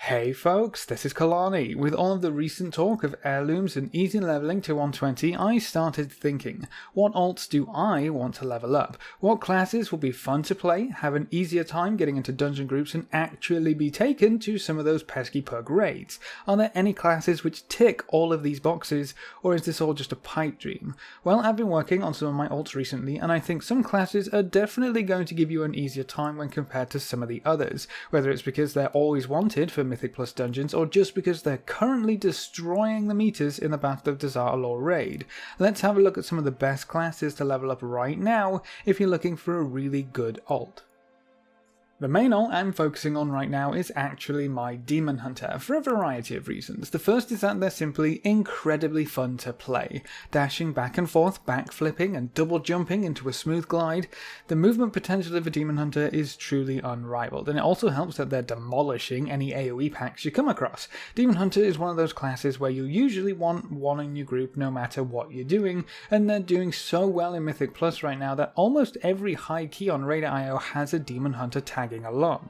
Hey folks, this is Kelani. With all of the recent talk of heirlooms and easy leveling to 120, I started thinking, what alts do I want to level up? What classes will be fun to play, have an easier time getting into dungeon groups and actually be taken to some of those pesky pug raids? Are there any classes which tick all of these boxes, or is this all just a pipe dream? Well, I've been working on some of my alts recently, and I think some classes are definitely going to give you an easier time when compared to some of the others, whether it's because they're always wanted for Mythic Plus dungeons, or just because they're currently destroying the meters in the Battle of Azeroth raid. Let's have a look at some of the best classes to level up right now if you're looking for a really good alt. The main alt I'm focusing on right now is actually my Demon Hunter, for a variety of reasons. The first is that they're simply incredibly fun to play. Dashing back and forth, backflipping and double jumping into a smooth glide, the movement potential of a Demon Hunter is truly unrivaled, and it also helps that they're demolishing any AoE packs you come across. Demon Hunter is one of those classes where you usually want one in your group no matter what you're doing, and they're doing so well in Mythic Plus right now that almost every high key on Raider.io has a Demon Hunter tagging along.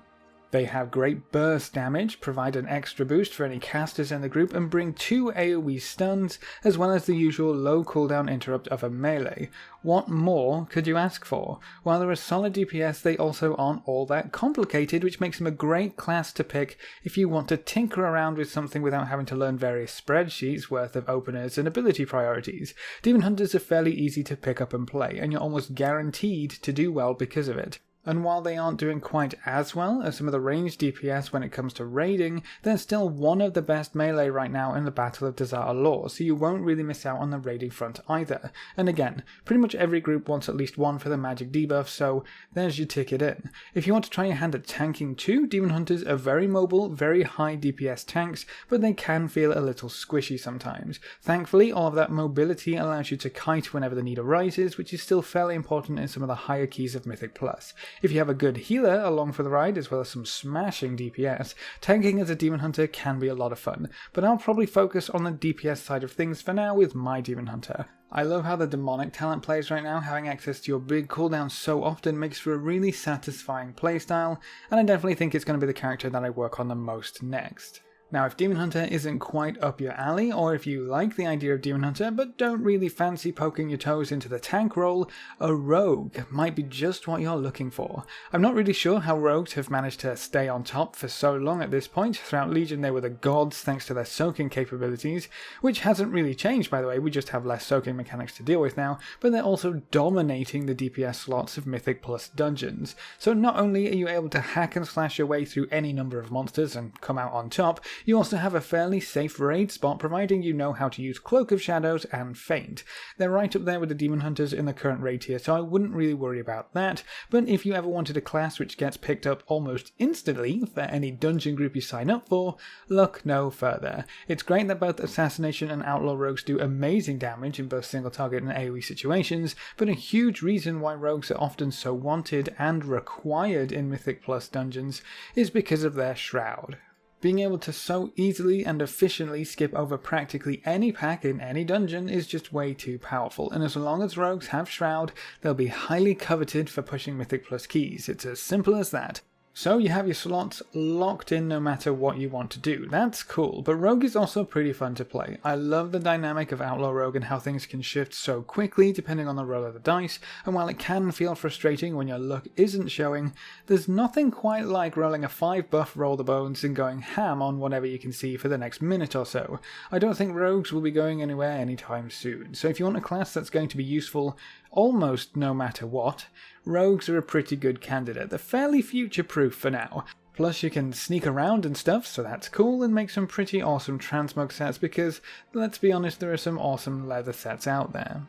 They have great burst damage, provide an extra boost for any casters in the group, and bring 2 AoE stuns, as well as the usual low cooldown interrupt of a melee. What more could you ask for? While they're a solid DPS, they also aren't all that complicated, which makes them a great class to pick if you want to tinker around with something without having to learn various spreadsheets worth of openers and ability priorities. Demon Hunters are fairly easy to pick up and play, and you're almost guaranteed to do well because of it. And while they aren't doing quite as well as some of the ranged DPS when it comes to raiding, they're still one of the best melee right now in the Battle of Azeroth, so you won't really miss out on the raiding front either. And again, pretty much every group wants at least one for the magic debuff, so there's your ticket in. If you want to try your hand at tanking too, Demon Hunters are very mobile, very high DPS tanks, but they can feel a little squishy sometimes. Thankfully, all of that mobility allows you to kite whenever the need arises, which is still fairly important in some of the higher keys of Mythic Plus. If you have a good healer along for the ride, as well as some smashing DPS, tanking as a Demon Hunter can be a lot of fun, but I'll probably focus on the DPS side of things for now with my Demon Hunter. I love how the demonic talent plays right now. Having access to your big cooldown so often makes for a really satisfying playstyle, and I definitely think it's going to be the character that I work on the most next. Now, if Demon Hunter isn't quite up your alley, or if you like the idea of Demon Hunter but don't really fancy poking your toes into the tank role, a rogue might be just what you're looking for. I'm not really sure how rogues have managed to stay on top for so long at this point. Throughout Legion they were the gods thanks to their soaking capabilities, which hasn't really changed by the way, we just have less soaking mechanics to deal with now, but they're also dominating the DPS slots of Mythic Plus dungeons. So not only are you able to hack and slash your way through any number of monsters and come out on top, you also have a fairly safe raid spot, providing you know how to use Cloak of Shadows and Feint. They're right up there with the Demon Hunters in the current raid tier, so I wouldn't really worry about that, but if you ever wanted a class which gets picked up almost instantly for any dungeon group you sign up for, look no further. It's great that both Assassination and Outlaw Rogues do amazing damage in both single target and AoE situations, but a huge reason why rogues are often so wanted and required in Mythic Plus dungeons is because of their Shroud. Being able to so easily and efficiently skip over practically any pack in any dungeon is just way too powerful, and as long as rogues have Shroud, they'll be highly coveted for pushing Mythic Plus keys. It's as simple as that. So you have your slots locked in no matter what you want to do. That's cool, but Rogue is also pretty fun to play. I love the dynamic of Outlaw Rogue and how things can shift so quickly depending on the roll of the dice, and while it can feel frustrating when your luck isn't showing, there's nothing quite like rolling a 5 buff roll the bones and going ham on whatever you can see for the next minute or so. I don't think Rogues will be going anywhere anytime soon, so if you want a class that's going to be useful almost no matter what, Rogues are a pretty good candidate. They're fairly future-proof for now. Plus you can sneak around and stuff, so that's cool, and make some pretty awesome transmog sets because, let's be honest, there are some awesome leather sets out there.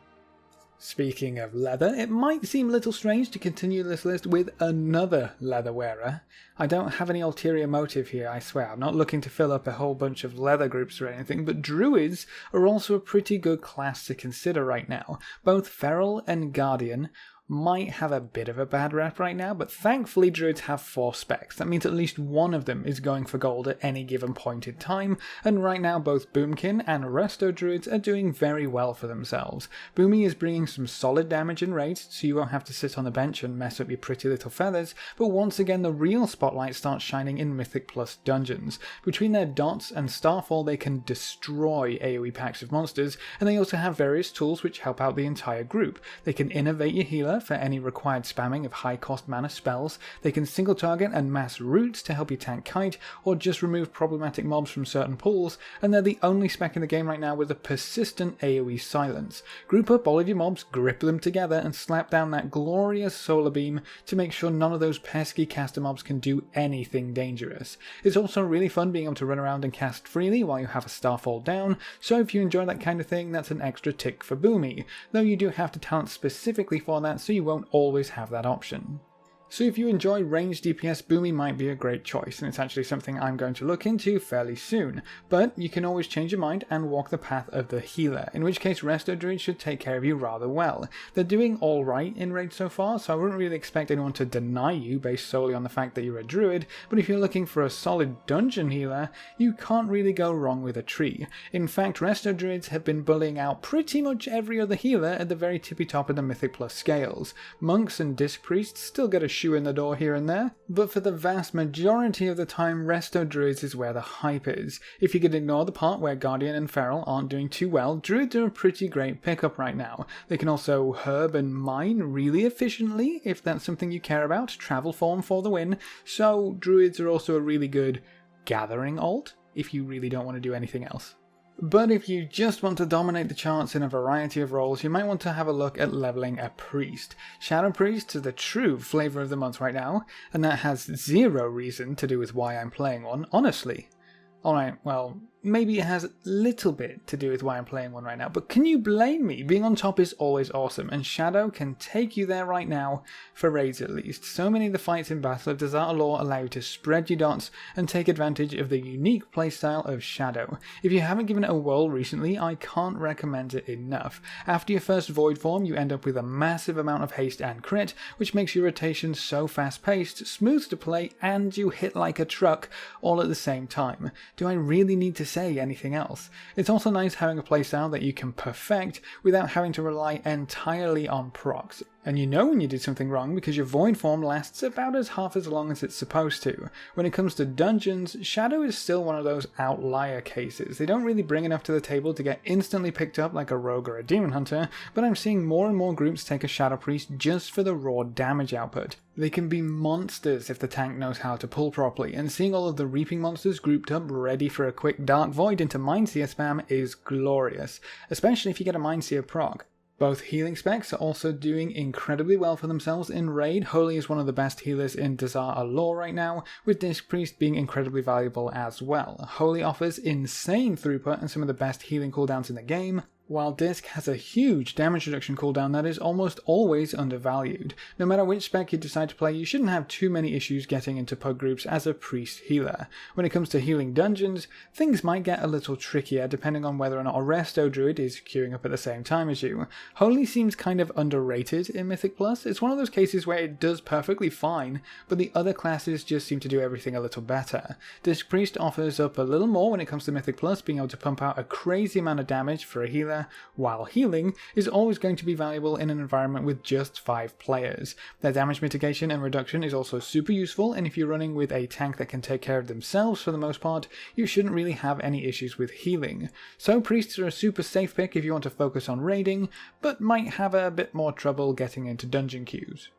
Speaking of leather, it might seem a little strange to continue this list with another leather wearer. I don't have any ulterior motive here, I swear. I'm not looking to fill up a whole bunch of leather groups or anything, but Druids are also a pretty good class to consider right now. Both Feral and Guardian might have a bit of a bad rep right now, but thankfully Druids have 4 specs. That means at least one of them is going for gold at any given point in time, and right now both Boomkin and Resto Druids are doing very well for themselves. Boomy is bringing some solid damage and raid, so you won't have to sit on the bench and mess up your pretty little feathers, but once again the real spotlight starts shining in Mythic Plus dungeons. Between their dots and Starfall they can destroy AoE packs of monsters, and they also have various tools which help out the entire group. They can innovate your healer for any required spamming of high cost mana spells, they can single target and mass roots to help your tank kite, or just remove problematic mobs from certain pools, and they're the only spec in the game right now with a persistent AoE silence. Group up all of your mobs, grip them together, and slap down that glorious solar beam to make sure none of those pesky caster mobs can do anything dangerous. It's also really fun being able to run around and cast freely while you have a Starfall down, so if you enjoy that kind of thing, that's an extra tick for Boomy, though you do have to talent specifically for that, so you won't always have that option. So if you enjoy ranged DPS, Boomy might be a great choice, and it's actually something I'm going to look into fairly soon, but you can always change your mind and walk the path of the healer, in which case Resto Druid should take care of you rather well. They're doing alright in raid so far, so I wouldn't really expect anyone to deny you based solely on the fact that you're a Druid, but if you're looking for a solid dungeon healer, you can't really go wrong with a tree. In fact, Resto Druids have been bullying out pretty much every other healer at the very tippy top of the Mythic Plus scales. Monks and Disc Priests still get a shoe in the door here and there, but for the vast majority of the time Resto Druids is where the hype is. If you could ignore the part where Guardian and Feral aren't doing too well, Druids are a pretty great pickup right now. They can also herb and mine really efficiently if that's something you care about, travel form for the win, so Druids are also a really good gathering alt if you really don't want to do anything else. But if you just want to dominate the charts in a variety of roles, you might want to have a look at leveling a priest. Shadow Priest is the true flavour of the month right now, and that has zero reason to do with why I'm playing one, honestly. Alright, well, maybe it has a little bit to do with why I'm playing one right now, but can you blame me? Being on top is always awesome, and Shadow can take you there right now, for raids at least. So many of the fights in Battle of Desert Lore allow you to spread your dots and take advantage of the unique playstyle of Shadow. If you haven't given it a whirl recently, I can't recommend it enough. After your first Void form, you end up with a massive amount of haste and crit, which makes your rotation so fast-paced, smooth to play, and you hit like a truck, all at the same time. Do I really need to say anything else? It's also nice having a playstyle that you can perfect without having to rely entirely on procs. And you know when you did something wrong because your Void form lasts about half as long as it's supposed to. When it comes to dungeons, Shadow is still one of those outlier cases. They don't really bring enough to the table to get instantly picked up like a rogue or a demon hunter, but I'm seeing more and more groups take a Shadow Priest just for the raw damage output. They can be monsters if the tank knows how to pull properly, and seeing all of the Reaping monsters grouped up ready for a quick Dark Void into Mindseer spam is glorious, especially if you get a Mindseer proc. Both healing specs are also doing incredibly well for themselves in raid. Holy is one of the best healers in Desert Lore right now, with Disc Priest being incredibly valuable as well. Holy offers insane throughput and some of the best healing cooldowns in the game, while Disc has a huge damage reduction cooldown that is almost always undervalued. No matter which spec you decide to play, you shouldn't have too many issues getting into pug groups as a priest healer. When it comes to healing dungeons, things might get a little trickier depending on whether or not a Resto Druid is queuing up at the same time as you. Holy seems kind of underrated in Mythic Plus. It's one of those cases where it does perfectly fine, but the other classes just seem to do everything a little better. Disc Priest offers up a little more when it comes to Mythic Plus, being able to pump out a crazy amount of damage for a healer, while healing is always going to be valuable in an environment with just 5 players. Their damage mitigation and reduction is also super useful, and if you're running with a tank that can take care of themselves for the most part, you shouldn't really have any issues with healing. So priests are a super safe pick if you want to focus on raiding, but might have a bit more trouble getting into dungeon queues.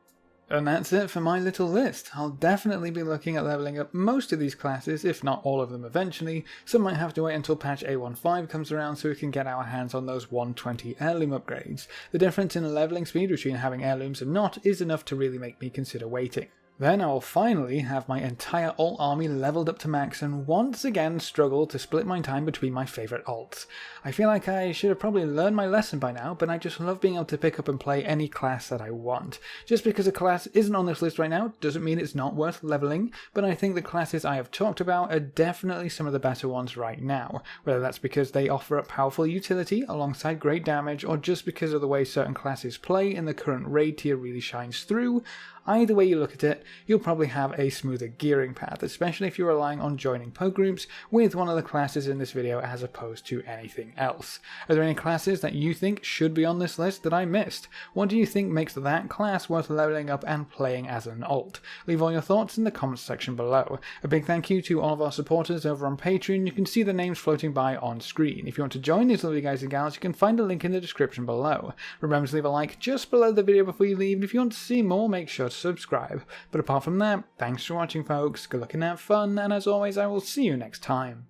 And that's it for my little list. I'll definitely be looking at leveling up most of these classes, if not all of them eventually. Some might have to wait until patch A15 comes around so we can get our hands on those 120 heirloom upgrades. The difference in leveling speed between having heirlooms and not is enough to really make me consider waiting. Then I will finally have my entire alt army leveled up to max and once again struggle to split my time between my favourite alts. I feel like I should have probably learned my lesson by now, but I just love being able to pick up and play any class that I want. Just because a class isn't on this list right now doesn't mean it's not worth leveling, but I think the classes I have talked about are definitely some of the better ones right now, whether that's because they offer up powerful utility alongside great damage or just because of the way certain classes play in the current raid tier really shines through. Either way you look at it, you'll probably have a smoother gearing path, especially if you're relying on joining poke groups with one of the classes in this video as opposed to anything else. Are there any classes that you think should be on this list that I missed? What do you think makes that class worth leveling up and playing as an alt? Leave all your thoughts in the comments section below. A big thank you to all of our supporters over on Patreon. You can see the names floating by on screen. If you want to join these lovely guys and gals, you can find a link in the description below. Remember to leave a like just below the video before you leave, and if you want to see more, make sure to subscribe. But apart from that, thanks for watching folks, good luck and have fun, and as always I will see you next time.